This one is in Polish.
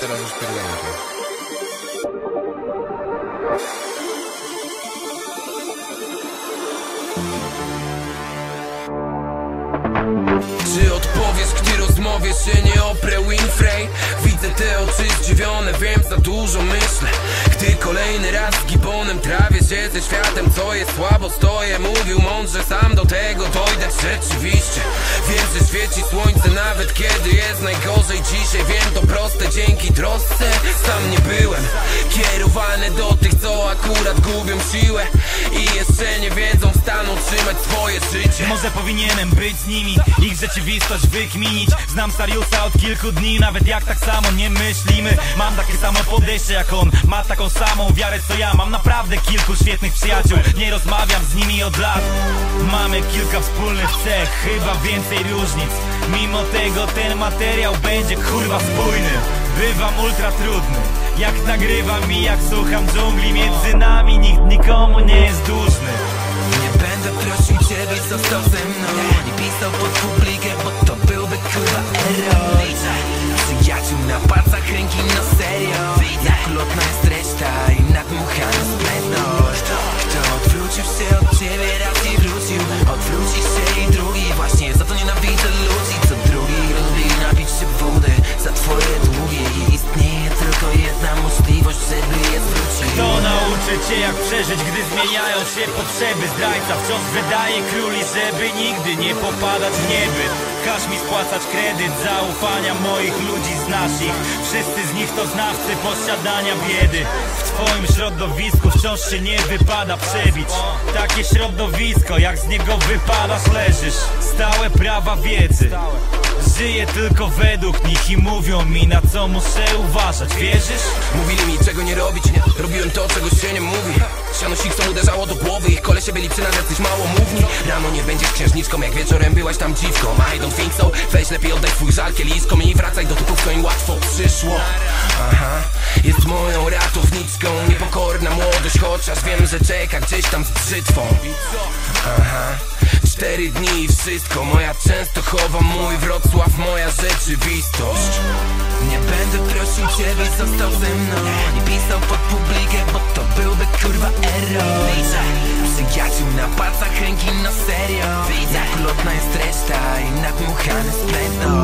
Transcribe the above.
Teraz już pierdolę. Czy odpowiesz, gdy rozmowie się nie oprę Winfrey? Widzę te oczy zdziwione, wiem, za dużo myślę. Gdy kolejny raz z gibonem trawię się ze światem, co jest słabo, stoję, mówił mądrze, sam do tego dojdę. Rzeczywiście, wiem, że świeci słońce nawet kiedy jest najgorzej. Dzisiaj wiem, to proste, dzięki trosce sam nie byłem kierowany do tych, co akurat gubią siłę i jeszcze nie wiedzą w stanu trzymać swoje życie. Może powinienem być z nimi, ich rzeczywistość wykminić. Znam Sariusa od kilku dni, nawet jak tak samo nie myślimy. Mam takie samo podejście jak on, ma taką samą wiarę co ja. Mam naprawdę kilku świetnych przyjaciół, nie rozmawiam z nimi od lat. Mamy kilka wspólnych cech, chyba więcej różnic. Mimo tego ten materiał będzie kurwa spójny. Bywam ultra trudny, jak nagrywam i jak słucham dżungli. Między nami nikt nikomu nie jest dłużny. Nie będę prosił ciebie, został ze mną. Nie pisał pod publikę, bo to byłby kurwa error. Przyjaciół na palcach, ręki na serio. Jak lotna jest reszta i nadmuchana spędność. Kto odwrócił się od ciebie raz i wrócił, odwróci się i drugi. Właśnie za to nienawidzę ludzi, co drugi lubi napić się wody za twoje długi. I istnieje tylko jedna możliwość, żeby je zwrócić. Kto nauczy cię jak przeżyć, gdy zmieniają się potrzeby? Zdrajca wciąż wydaje króli, żeby nigdy nie popadać w niebyt. Każ mi spłacać kredyt zaufania moich ludzi, znasz ich. Wszyscy z nich to znawcy posiadania biedy. W twoim środowisku wciąż się nie wypada przebić. Takie środowisko, jak z niego wypadasz, leżysz. Stałe prawa wiedzy, żyję tylko według nich i mówią mi, na co muszę uważać, wierzysz? Mówili mi, czego nie robić, nie? Robiłem to, czego się nie mówi. Siano siksą uderzało do głowy, ich kolesie byli przy nas jacyś małomówni. Rano nie będziesz księżniczką, jak wieczorem byłaś tam dziwką. I don't think so, weź lepiej oddaj swój żal kieliskom i wracaj do typów, co im łatwo przyszło. Aha, jest moją ratowniczką, niepokorna młodość, chociaż wiem, że czeka gdzieś tam z brzytwą. Aha, 4 dni i wszystko, moja Częstochowa, mój Wrocław, moja rzeczywistość. Nie będę prosił ciebie, został ze mną. Nie pisał pod publikę, bo to byłby kurwa error. Przyjaciół na palcach, ręki na serio. Jak lotna jest reszta i nadmuchany spędność.